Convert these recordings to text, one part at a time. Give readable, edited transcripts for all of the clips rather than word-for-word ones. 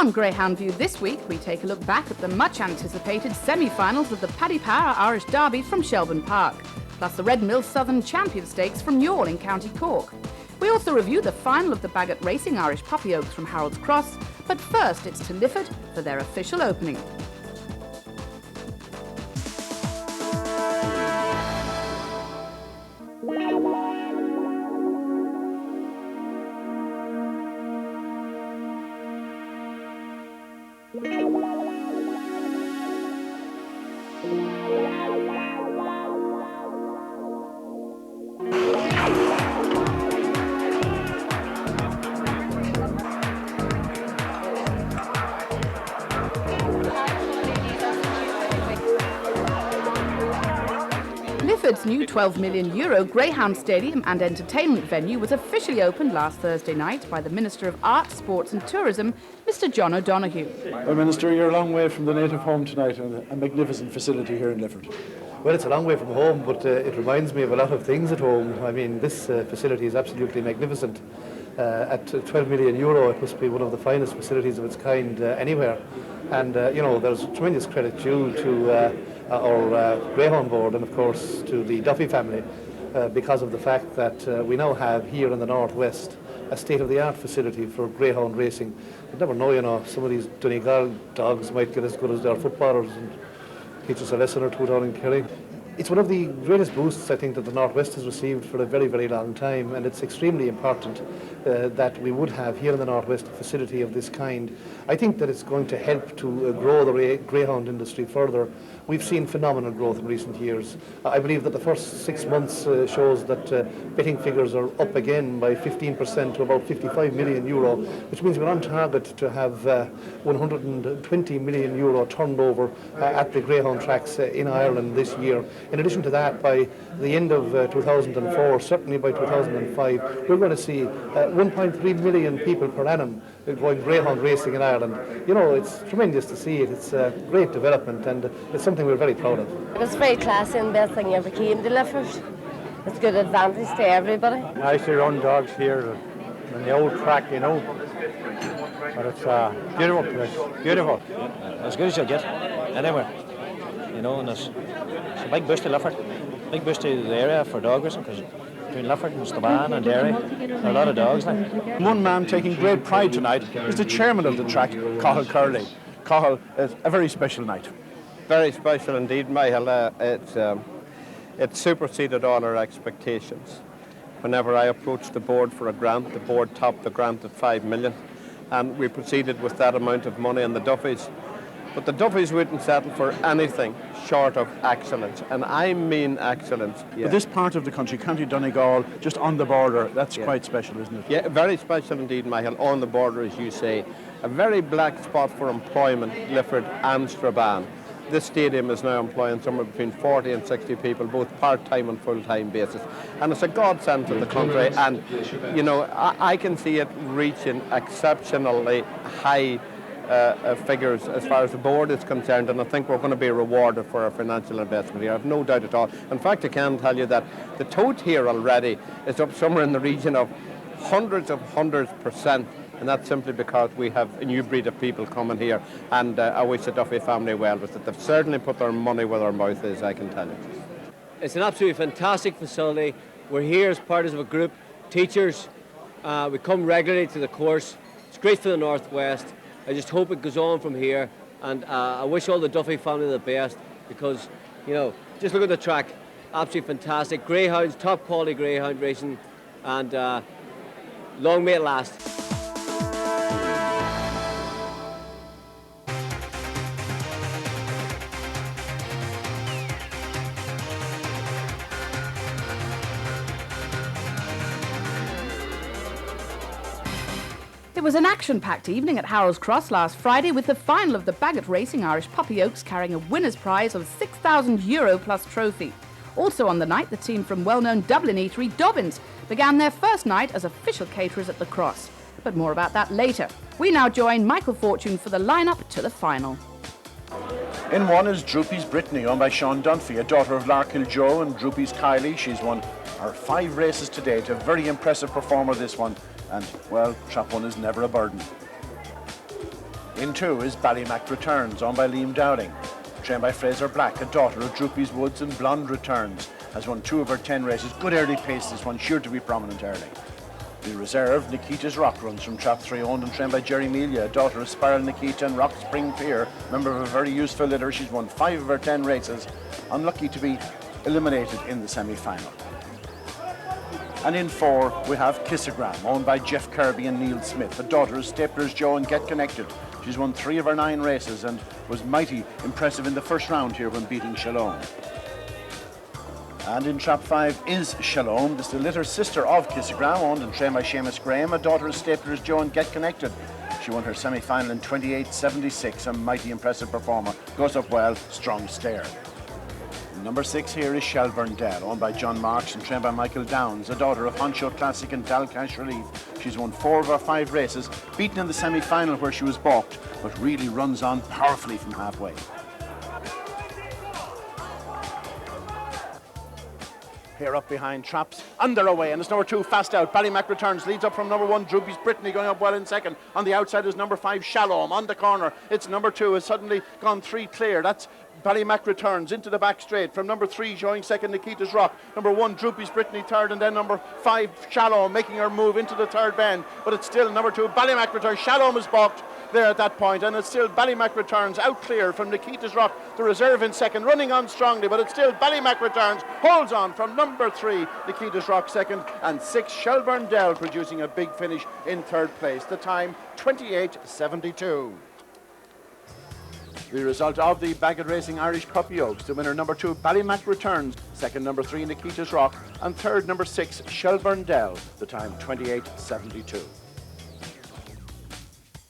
On Greyhound View this week, we take a look back at the much-anticipated semi-finals of the Paddy Power Irish Derby from Shelbourne Park, plus the Red Mill Southern Champion Stakes from Youghal in County Cork. We also review the final of the Bagot Racing Irish Puppy Oaks from Harold's Cross, but first it's to Lifford for their official opening. Lifford's new €12 million Greyhound Stadium and entertainment venue was officially opened last Thursday night by the Minister of Arts, Sports and Tourism, Mr John O'Donoghue. Well, Minister, you're a long way from the native home tonight and a magnificent facility here in Lifford. Well, it's a long way from home, but it reminds me of a lot of things at home. I mean, this facility is absolutely magnificent. At €12 million, it must be one of the finest facilities of its kind anywhere. And, you know, there's tremendous credit due to our Greyhound board and, of course, to the Duffy family because of the fact that we now have here in the northwest a state-of-the-art facility for greyhound racing. You never know, you know, some of these Donegal dogs might get as good as their footballers and teach us a lesson or two down in Kerry. It's one of the greatest boosts, I think, that the Northwest has received for a very, very long time, and it's extremely important that we would have here in the Northwest a facility of this kind. I think that it's going to help to grow the greyhound industry further. We've seen phenomenal growth in recent years. I believe that the first 6 months shows that betting figures are up again by 15% to about €55 million, which means we're on target to have €120 million turnover at the greyhound tracks in Ireland this year. In addition to that, by the end of 2004, certainly by 2005, we're going to see 1.3 million people per annum going greyhound racing in Ireland. You know, it's tremendous to see it. It's a great development, and it's something we're very proud of. It was very classy and the best thing ever came to Lifford. It's a good advantage to everybody. I used to run dogs here on the old track, you know. But it's beautiful place, beautiful. As good as you'll get anywhere, you know, and it's a big boost to Lifford, big boost to the area for dog racing, because between Lifford and Staban and Derry, there are a lot of dogs now. One man taking great pride tonight is the chairman of the track, Cathal Curley. Cathal, it's a very special night. Very special indeed, Michael. It superseded all our expectations. Whenever I approached the board for a grant, the board topped the grant at €5 million, and we proceeded with that amount of money in the Duffys. But the Duffys wouldn't settle for anything short of excellence, and I mean excellence. Yeah. But this part of the country, County Donegal, just on the border, that's quite special, isn't it? Yeah, very special indeed, Michael. On the border, as you say. A very black spot for employment, Lifford and Strabane. This stadium is now employing somewhere between 40 and 60 people, both part-time and full-time basis. And it's a godsend to the country, and, you know, I can see it reaching exceptionally high figures as far as the board is concerned, and I think we're going to be rewarded for our financial investment here. I have no doubt at all. In fact, I can tell you that the tote here already is up somewhere in the region of hundreds %, and that's simply because we have a new breed of people coming here, and I wish the Duffy family well with it. They've certainly put their money where their mouth is, I can tell you. It's an absolutely fantastic facility. We're here as part of a group, teachers. We come regularly to the course. It's great for the Northwest. I just hope it goes on from here, and I wish all the Duffy family the best, because, you know, just look at the track, absolutely fantastic. Greyhounds, top quality greyhound racing, and long may it last. It was an action-packed evening at Harold's Cross last Friday, with the final of the Bagot Racing Irish Puppy Oaks carrying a winner's prize of €6,000 plus trophy. Also on the night, the team from well-known Dublin eatery Dobbins began their first night as official caterers at the Cross. But more about that later. We now join Michael Fortune for the line-up to the final. In one is Droopy's Brittany, owned by Sean Dunphy, a daughter of Larkill Joe, and Droopy's Kylie. She's won her 5 races to date. A very impressive performer, this one. And, well, Trap 1 is never a burden. In 2 is Ballymac Returns, owned by Liam Dowling. Trained by Fraser Black, a daughter of Droopy's Woods, and Blonde Returns. Has won 2 of her 10 races. Good early pace, this one sure to be prominent early. The reserve, Nikita's Rock, runs from Trap 3, owned and trained by Jerry Melia, a daughter of Spiral Nikita and Rock Spring Fear, member of a very useful litter. She's won 5 of her 10 races. Unlucky to be eliminated in the semi-final. And in 4, we have Kissagram, owned by Jeff Kirby and Neil Smith, a daughter of Staplers Joe and Get Connected. She's won 3 of her 9 races and was mighty impressive in the first round here when beating Shalom. And in Trap 5 is Shalom, this is the litter sister of Kissagram, owned and trained by Seamus Graham, a daughter of Staplers Joe and Get Connected. She won her semi-final in 28.76, a mighty impressive performer. Goes up well, strong stare. Number 6 here is Shelburne Dell, owned by John Marks and trained by Michael Downs, a daughter of Honcho Classic and Dalcash Relief. She's won 4 of her 5 races, beaten in the semi-final where she was balked, but really runs on powerfully from halfway. Here up behind Traps, under away, and it's number 2, Fast Out. Ballymac Returns leads up from number 1, Droopy's Brittany, going up well in second. On the outside is number 5, Shalom. On the corner, it's number 2, has suddenly gone 3 clear. That's Ballymac Returns into the back straight. From number 3, showing second, Nikita's Rock. Number 1, Droopy's Brittany third, and then number 5, Shalom, making her move into the third bend. But it's still number 2, Ballymac Returns. Shalom is balked there at that point, and it's still Ballymac Returns out clear from Nikita's Rock, the reserve in second, running on strongly, but it's still Ballymac Returns holds on from number 3, Nikita's Rock second, and 6, Shelburne Dell, producing a big finish in third place. The time 28.72. The result of the Bagot Racing Irish Puppy Oaks, the winner number 2, Ballymac Returns, second number 3, Nikita's Rock, and third number 6, Shelburne Dell, the time 28.72.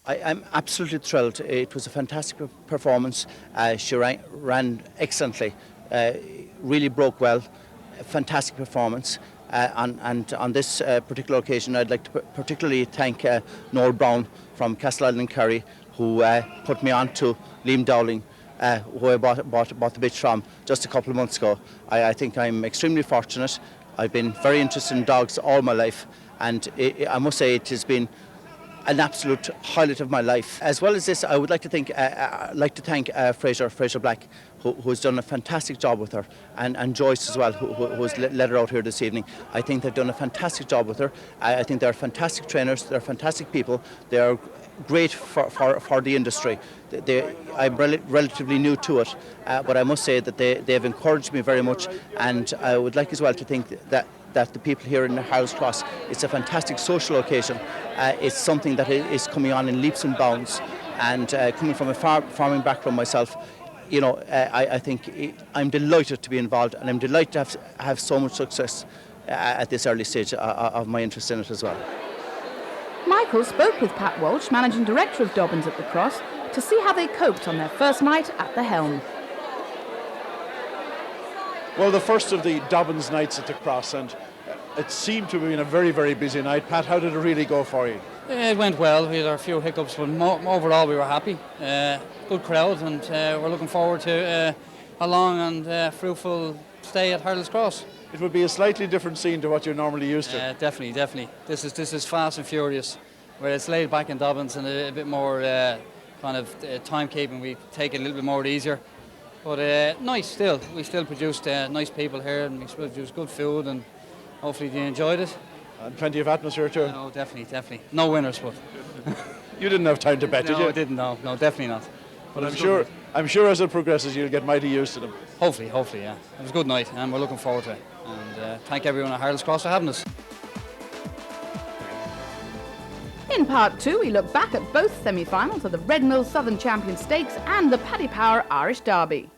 I'm absolutely thrilled. It was a fantastic performance. She ran excellently, really broke well, a fantastic performance. And on this particular occasion, I'd like to particularly thank Noel Brown from Castle Island, Kerry, who put me on to Liam Dowling, who I bought the bitch from just a couple of months ago. I think I'm extremely fortunate. I've been very interested in dogs all my life, and I must say it has been an absolute highlight of my life. As well as this, I would like to thank Fraser Black, who has done a fantastic job with her, and Joyce as well, who has let her out here this evening. I think they've done a fantastic job with her. I think they're fantastic trainers, they're fantastic people, they are great for the industry. I'm relatively new to it, but I must say that they've encouraged me very much, and I would like as well to think that the people here in Harold's Cross, it's a fantastic social occasion. It's something that is coming on in leaps and bounds, and coming from a farming background myself, you know, I think I'm delighted to be involved, and I'm delighted to have so much success at this early stage of my interest in it as well. Michael spoke with Pat Walsh, Managing Director of Dobbins at the Cross, to see how they coped on their first night at the helm. Well, the first of the Dobbins nights at the Cross, and it seemed to have been a very, very busy night. Pat, how did it really go for you? It went well. We had a few hiccups, but overall we were happy. Good crowd, and we're looking forward to a long and fruitful stay at Harold's Cross. It would be a slightly different scene to what you're normally used to. Definitely. This is fast and furious, where it's laid back in Dobbins and a bit more kind of timekeeping. We take it a little bit more easier. But nice still. We still produced nice people here, and we produced good food, and hopefully they enjoyed it. And plenty of atmosphere too. No, definitely. No winners, but you didn't have time to bet, did you? No, I didn't. No, definitely not. But I'm sure as it progresses, you'll get mighty used to them. Hopefully, yeah. It was a good night, and we're looking forward to it. And thank everyone at Harold's Cross for having us. In part 2, we look back at both semi-finals of the Red Mill Southern Champion Stakes and the Paddy Power Irish Derby.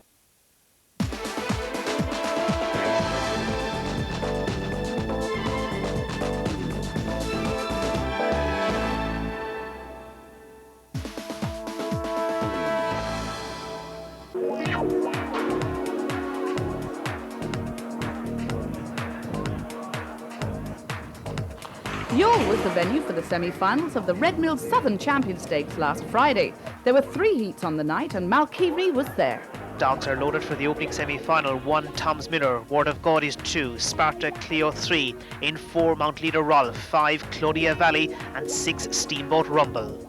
Youghal was the venue for the semi-finals of the Red Mill Southern Champion Stakes last Friday. There were 3 heats on the night, and Malkery was there. Dogs are loaded for the opening semi-final. 1 Tom's Miller, Word of God is 2, Sparta Cleo 3, in 4 Mount Leader Rolf, 5 Claudia Valley, and 6 Steamboat Rumble.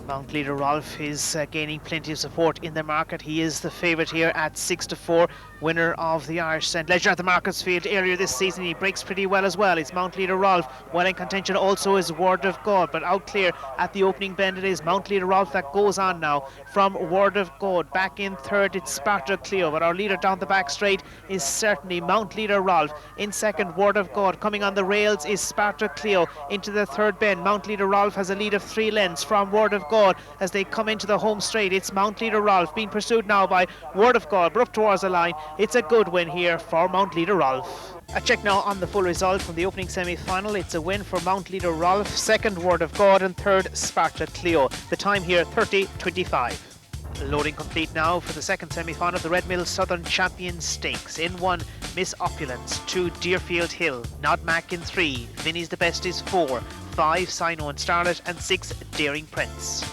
Mount Leader Rolf is gaining plenty of support in the market. He is the favourite here at 6-4, winner of the Irish St. Leger at the Marketsfield earlier this season. He breaks pretty well as well. It's Mount Leader Rolf. Well in contention also is Word of God, but out clear at the opening bend it is Mount Leader Rolf that goes on now from Word of God. Back in third it's Sparta Cleo, but our leader down the back straight is certainly Mount Leader Rolf. In second, Word of God. Coming on the rails is Sparta Cleo. Into the third bend, Mount Leader Rolf has a lead of 3 lengths from Word of God as they come into the home straight. It's Mount Leader Rolf being pursued now by Word of God, but up towards the line. It's a good win here for Mount Leader Rolf. A check now on the full result from the opening semi-final. It's a win for Mount Leader Rolf, second Word of God, and third Sparta Cleo. The time here 30:25. Loading complete now for the second semi-final of the Red Mill Southern Champion Stakes. In 1, Miss Opulence. 2, Deerfield Hill. Nod Mac in 3. Vinny's the Best is 4. 5, Sino and Starlet, and 6, Daring Prince.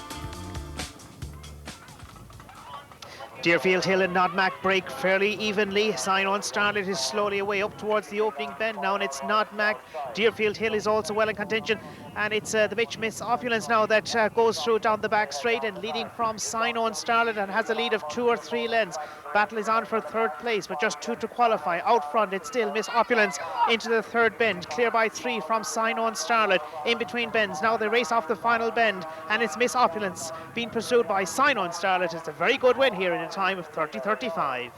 Deerfield Hill and Nod Mac break fairly evenly. Sino and Starlet is slowly away up towards the opening bend now, and it's Nod Mac. Deerfield Hill is also well in contention, and it's the bitch Miss Opulence now that goes through down the back straight and leading from Sino and Starlet and has a lead of 2 or 3 lengths. Battle is on for third place, but just 2 to qualify. Out front, it's still Miss Opulence into the third bend, clear by 3 from Sino and Starlet. In between bends, now they race off the final bend, and it's Miss Opulence being pursued by Sino and Starlet. It's a very good win here in a time of 30:35.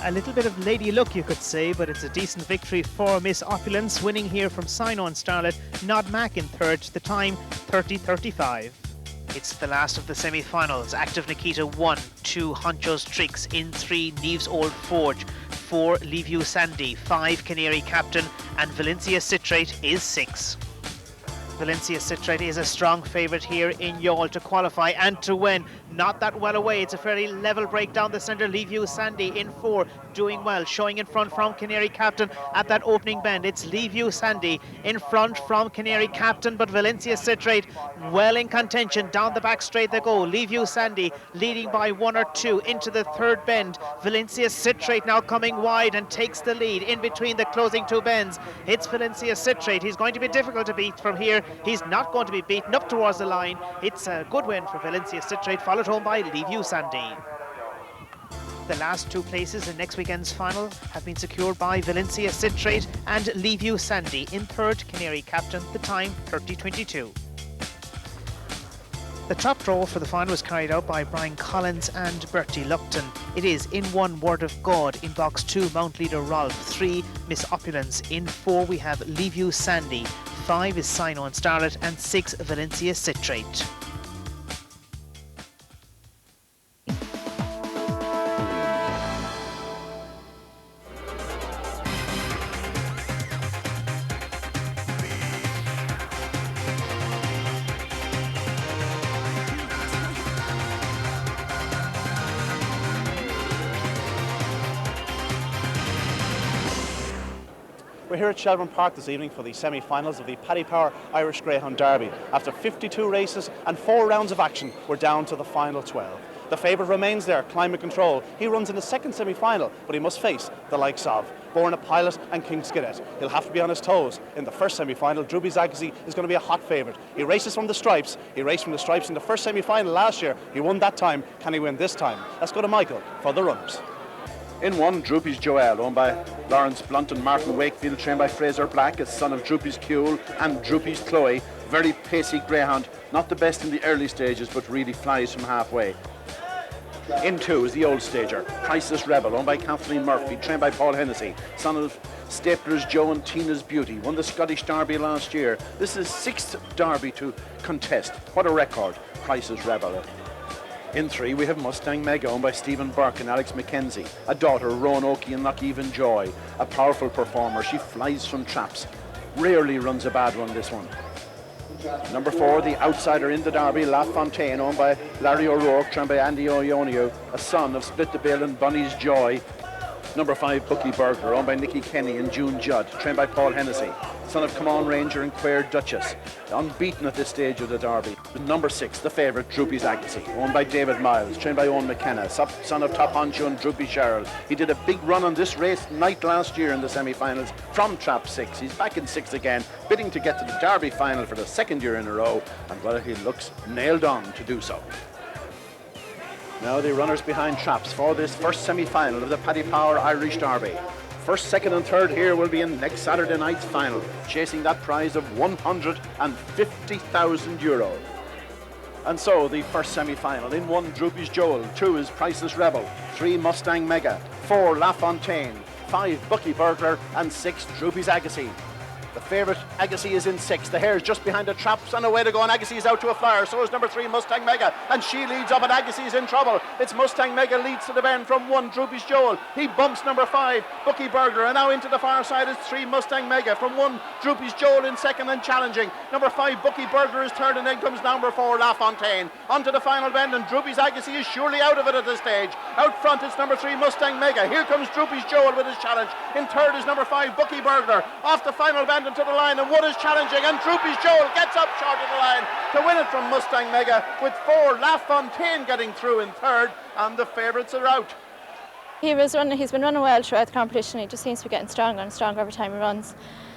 A little bit of lady luck, you could say, but it's a decent victory for Miss Opulence, winning here from Sino and Starlet. Nod Mac in third, the time 30:35. It's the last of the semi-finals. Active Nikita 1, 2, Honcho's Tricks. In 3, Neve's Old Forge. 4, Leave You Sandy. 5, Canary Captain. And Valencia Citrate is 6. Valencia Citrate is a strong favourite here in Youghal to qualify and to win. Not that well away. It's a fairly level break down the centre. Leave You Sandy in 4, doing well, showing in front from Canary Captain at that opening bend. It's Leave You Sandy in front from Canary Captain, but Valencia Citrate well in contention. Down the back straight they go. Leave You Sandy leading by 1 or 2 into the third bend. Valencia Citrate now coming wide and takes the lead in between the closing 2 bends. It's Valencia Citrate. He's going to be difficult to beat from here. He's not going to be beaten up towards the line. It's a good win for Valencia Citrate, followed home by Leave You Sandy. The last 2 places in next weekend's final have been secured by Valencia Citrate and Leave You Sandy. In third, Canary Captain, the time 30:22. The top draw for the final was carried out by Brian Collins and Bertie Lupton. It is in 1, Word of God. In box 2, Mount Leader Rolf. 3, Miss Opulence. In 4, we have Leave You Sandy. 5 is Sino and Starlet, and 6, Valencia Citrate. We're here at Shelbourne Park this evening for the semi-finals of the Paddy Power Irish Greyhound Derby. After 52 races and 4 rounds of action, we're down to the final 12. The favourite remains there, Climate Control. He runs in the second semi-final, but he must face the likes of Born a Pilot and King Skiddet. He'll have to be on his toes. In the first semi-final, Druby Zagazzi is going to be a hot favourite. He races from the stripes. He raced from the stripes in the first semi-final last year. He won that time. Can he win this time? Let's go to Michael for the runners. In 1, Droopy's Youghal, owned by Lawrence Blunt and Martin Wakefield, trained by Fraser Black, is son of Droopy's Kuhl and Droopy's Chloe. Very pacey greyhound, not the best in the early stages, but really flies from halfway. In 2 is the old stager, Priceless Rebel, owned by Kathleen Murphy, trained by Paul Hennessy, son of Stapler's Joe and Tina's Beauty, won the Scottish Derby last year. This is 6th Derby to contest. What a record, Priceless Rebel. In 3, we have Mustang Mega, owned by Stephen Burke and Alex McKenzie. A daughter, Roanoke and Lockheven Joy. A powerful performer. She flies from traps. Rarely runs a bad one, this one. Number 4, the outsider in the Derby, La Fontaine, owned by Larry O'Rourke, trained by Andy O'Ionio, a son of Split the Bill and Bunny's Joy. Number 5, Bucky Burglar, owned by Nicky Kenny and June Judd, trained by Paul Hennessy. Son of Come On Ranger and Queer Duchess, unbeaten at this stage of the Derby. Number 6, the favourite, Droopy's Agassi, owned by David Miles, trained by Owen McKenna, son of Top Honcho and Droopy Sherrill. He did a big run on this race night last year in the semi-finals from trap 6. He's back in 6 again, bidding to get to the Derby final for the 2nd year in a row, and well, he looks nailed on to do so. Now the runners behind traps for this first semi-final of the Paddy Power Irish Derby. First, second and third here will be in next Saturday night's final, chasing that prize of €150,000. And so the first semi-final: in 1, Droopy's Youghal, 2 is Priceless Rebel, 3, Mustang Mega, 4, La Fontaine, 5, Bucky Burglar, and 6, Droopy's Agassi. The favourite, Agassi, is in 6. The hare's just behind the traps and away to go, and Agassi is out to a flyer. So is number 3, Mustang Mega, and she leads up, and Agassi is in trouble. It's Mustang Mega leads to the bend from 1, Droopy's Youghal. He bumps number 5, Bucky Burglar, and now into the far side is 3, Mustang Mega from 1, Droopy's Youghal in second and challenging. Number 5, Bucky Burglar is third, and then comes number 4, La Fontaine. Onto the final bend, and Droopy's Agassi is surely out of it at this stage. Out front, it's number 3, Mustang Mega. Here comes Droopy's Youghal with his challenge. In third is number 5, Bucky Burglar. Off the final bend into the line, and 1 is challenging, and Droopy's Youghal gets up short of the line to win it from Mustang Mega, with 4, La Fontaine getting through in third, and the favourites are out. He's been running well throughout the competition. He just seems to be getting stronger and stronger every time he runs.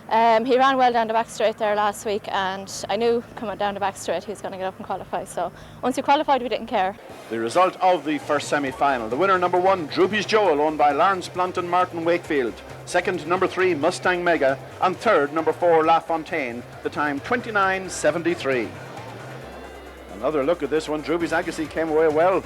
He ran well down the back straight there last week, and I knew coming down the back straight he was going to get up and qualify, so once he qualified we didn't care. The result of the first semi-final: the winner, number 1, Droopy's Youghal, owned by Lawrence Blunt and Martin Wakefield. Second, number 3, Mustang Mega, and third, number 4, La Fontaine. The time 29:73. Another look at this one. Droopy's Agassi came away well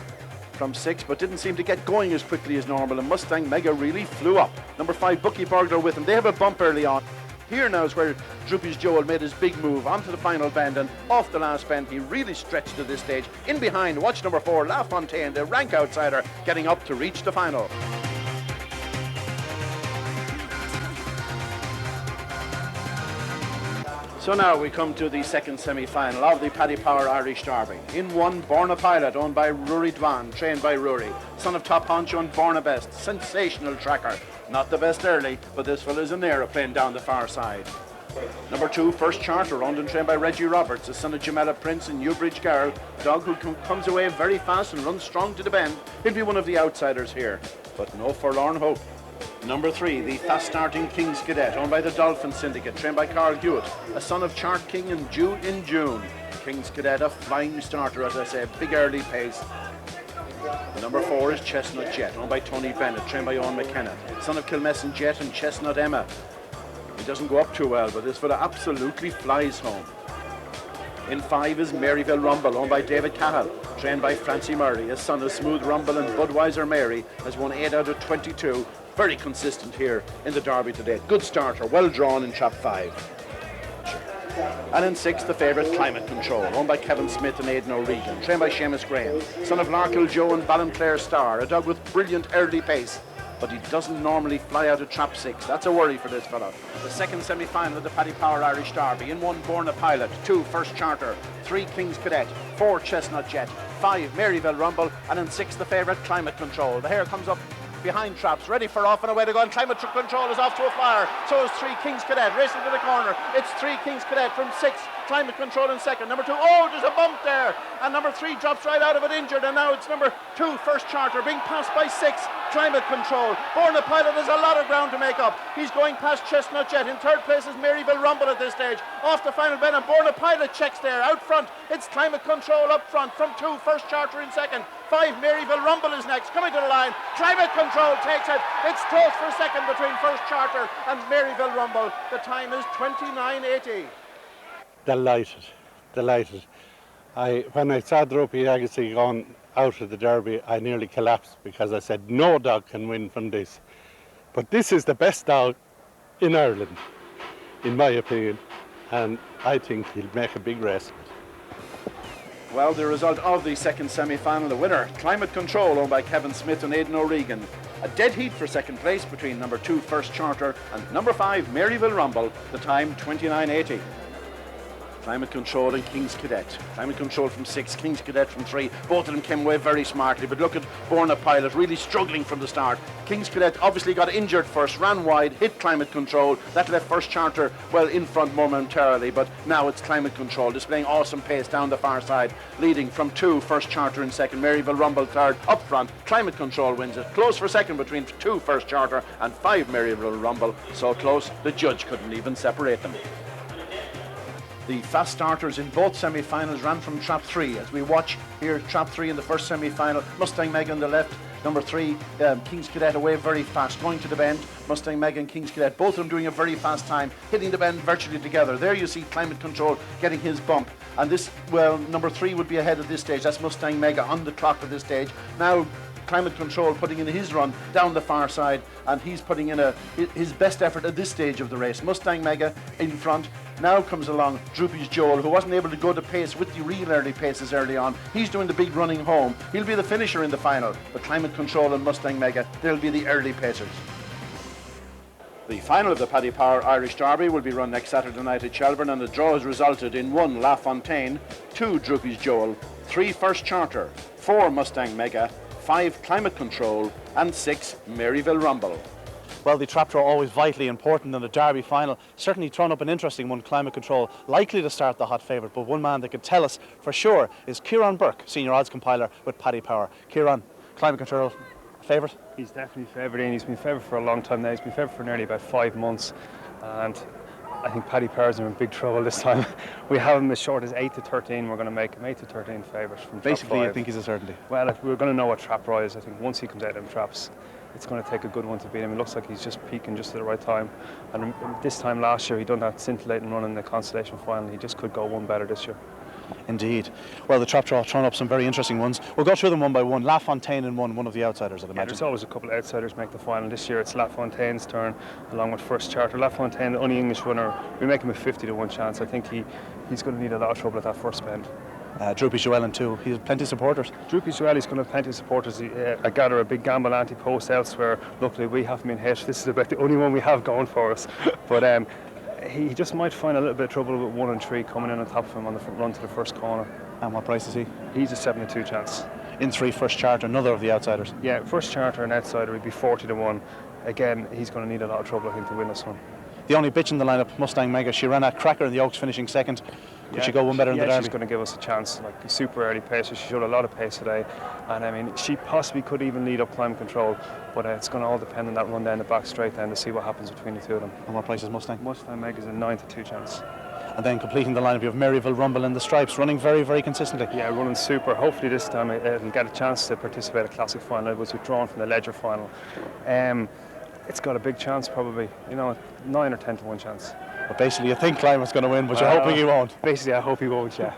from 6, but didn't seem to get going as quickly as normal, and Mustang Mega really flew up. Number 5, Bucky Burglar with him. They have a bump early on. Here now is where Droopy's Youghal made his big move onto the final bend, and off the last bend he really stretched to this stage. In behind, watch number 4, La Fontaine, the rank outsider, getting up to reach the final. So now we come to the second semi-final of the Paddy Power Irish Derby. In 1, Borna Pilot, owned by Rory Dwan, trained by Rory. Son of Top Honcho and Borna Best, sensational tracker. Not the best early, but this fella's an aeroplane down the far side. Number 2, First Charter, owned and trained by Reggie Roberts, the son of Jamela Prince and Newbridge Girl. Dog who comes away very fast and runs strong to the bend. He'll be one of the outsiders here, but no forlorn hope. Number 3, the fast-starting King's Cadet, owned by the Dolphin Syndicate, trained by Carl Hewitt, a son of Chart King and in June. King's Cadet, a flying starter, as I say, big early pace. Number 4 is Chestnut Jet, owned by Tony Bennett, trained by Owen McKenna, son of Kilmessan Jet and Chestnut Emma. He doesn't go up too well, but this fella absolutely flies home. In 5 is Maryville Rumble, owned by David Cahill, trained by Francie Murray, a son of Smooth Rumble and Budweiser Mary, has won 8 out of 22. Very consistent here in the Derby today. Good starter, well drawn in trap 5. And in 6, the favourite, Climate Control, owned by Kevin Smith and Aidan O'Regan, trained by Seamus Graham, son of Larkill Joe and Ballinclare Star, a dog with brilliant early pace, but he doesn't normally fly out of trap 6. That's a worry for this fella. The second semi-final of the Paddy Power Irish Derby. In 1, Borna Pilot, 2, First Charter, 3, King's Cadet, 4, Chestnut Jet, 5, Maryville Rumble, and in 6, the favourite, Climate Control. The hare comes up behind traps, ready for off and away to go, and Climate Control is off to a flyer. So is 3, King's Cadet, racing to the corner. It's 3, King's Cadet from 6, Climate Control in second. Number 2, oh, there's a bump there, and number 3 drops right out of it injured, and now it's number 2, First Charter, being passed by 6, Climate Control. Borna Pilot has a lot of ground to make up. He's going past Chestnut Jet. In third place is Maryville Rumble at this stage. Off the final bend, and Borna Pilot checks there. Out front, it's Climate Control up front from 2, First Charter in second. 5, Maryville Rumble is next, coming to the line. Climate Control takes it. It's close for second between First Charter and Maryville Rumble. The time is 29:80. Delighted. When I saw Droopy Agassi going out of the Derby, I nearly collapsed because I said no dog can win from this. But this is the best dog in Ireland, in my opinion, and I think he'll make a big race. Well, the result of the second semi-final, the winner, Climate Control, owned by Kevin Smith and Aidan O'Regan. A dead heat for second place between number 2, First Charter, and number 5, Maryville Rumble. The time 29:80. Climate Control and King's Cadet. Climate Control from 6, King's Cadet from 3. Both of them came away very smartly, but look at Borna Pilot really struggling from the start. King's Cadet obviously got injured first, ran wide, hit Climate Control. That left First Charter well in front momentarily, but now it's Climate Control displaying awesome pace down the far side, leading from 2, First Charter in second, Maryville Rumble third. Up front, Climate Control wins it. Close for second between 2, First Charter and 5, Maryville Rumble. So close, the judge couldn't even separate them. The fast starters in both semi-finals ran from trap 3. As we watch here, trap 3 in the first semi-final, Mustang Meg on the left, number 3, King's Cadet away very fast, going to the bend. Mustang Meg and King's Cadet, both of them doing a very fast time, hitting the bend virtually together. There you see Climate Control getting his bump. And this, well, number 3 would be ahead at this stage. That's Mustang Mega on the clock at this stage. Now Climate Control putting in his run down the far side, and he's putting in his best effort at this stage of the race. Mustang Mega in front. Now comes along Droopy's Youghal, who wasn't able to go to pace with the real early paces early on. He's doing the big running home. He'll be the finisher in the final, but Climate Control and Mustang Mega, they'll be the early pacers. The final of the Paddy Power Irish Derby will be run next Saturday night at Shelburne, and the draw has resulted in 1 La Fontaine, 2 Droopy's Youghal, 3 First Charter, 4 Mustang Mega, 5 Climate Control and 6 Maryville Rumble. Well, the trap draw always vitally important in the Derby final. Certainly thrown up an interesting one, Climate Control, likely to start the hot favourite, but one man that could tell us for sure is Kieran Burke, senior odds compiler with Paddy Power. Kieran, Climate Control, favourite? He's definitely favourite, and he's been favourite for a long time now. He's been favourite for nearly about 5 months, and I think Paddy Power's in big trouble this time. We have him as short as 8 to 13. We're going to make him 8 to 13 favourite from basically trap 5. I think he's a certainty. Well, we're going to know what trap Roy is. I think once he comes out of them traps, it's going to take a good one to beat him. It looks like he's just peaking just at the right time. And this time last year, he done that scintillating run in the consolation final. He just could go one better this year. Indeed. Well, the trap draw thrown up some very interesting ones. We'll go through them one by one. La Fontaine in one of the outsiders, I'd imagine. Yeah, there's always a couple of outsiders make the final. This year it's La Fontaine's turn, along with First Charter. La Fontaine, the only English runner, we make him a 50 to 1 chance. I think he's going to need a lot of trouble at that first bend. Droopy Youghal in 2. He has plenty of supporters. Droopy Youghal is going to have plenty of supporters. I gather a big gamble anti-post elsewhere. Luckily, we haven't been hit. This is about the only one we have going for us. But he just might find a little bit of trouble with 1 and 3 coming in on top of him on the run to the first corner. And what price is he? He's a 7 to 2 chance. In 3, First Charter, another of the outsiders. Yeah, First Charter, an outsider, he'd be 40 to 1. Again, he's going to need a lot of trouble, I think, to win this one. The only bitch in the lineup, Mustang Mega. She ran a cracker in the Oaks, finishing second. Could she go one better in the Derby? She's going to give us a chance. Like, super early pacer. She showed a lot of pace today, and I mean, she possibly could even lead up Climate Control, but it's going to all depend on that run down the back straight then to see what happens between the two of them. And what price is Mustang? Mustang Meg is a 9 to 2 chance. And then completing the lineup, you have Maryville Rumble in the stripes, running very, very consistently. Yeah, running super. Hopefully this time it'll get a chance to participate in a classic final. It was withdrawn from the Ledger final. It's got a big chance, probably. 9 or 10 to 1 chance. But basically, you think Climate's going to win, but you're hoping he won't. Basically, I hope he won't, yeah.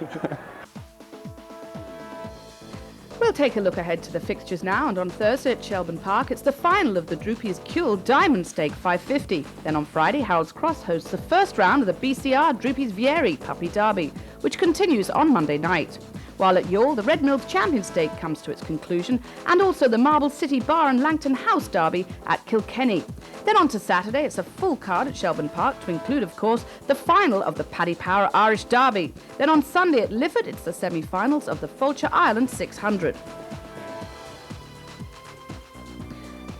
We'll take a look ahead to the fixtures now, and on Thursday at Shelburne Park, it's the final of the Droopy's Youghal Diamond Stake 550. Then on Friday, Harold's Cross hosts the first round of the BCR Droopy's Vieri Puppy Derby, which continues on Monday night. While at Youghal, the Red Mills Champion Stake comes to its conclusion, and also the Marble City Bar and Langton House Derby at Kilkenny. Then on to Saturday, it's a full card at Shelburne Park to include, of course, the final of the Paddy Power Irish Derby. Then on Sunday at Lifford, it's the semi-finals of the Fulcher Ireland 600.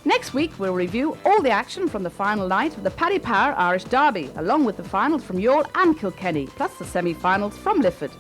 Next week, we'll review all the action from the final night of the Paddy Power Irish Derby, along with the finals from Youghal and Kilkenny, plus the semi-finals from Lifford.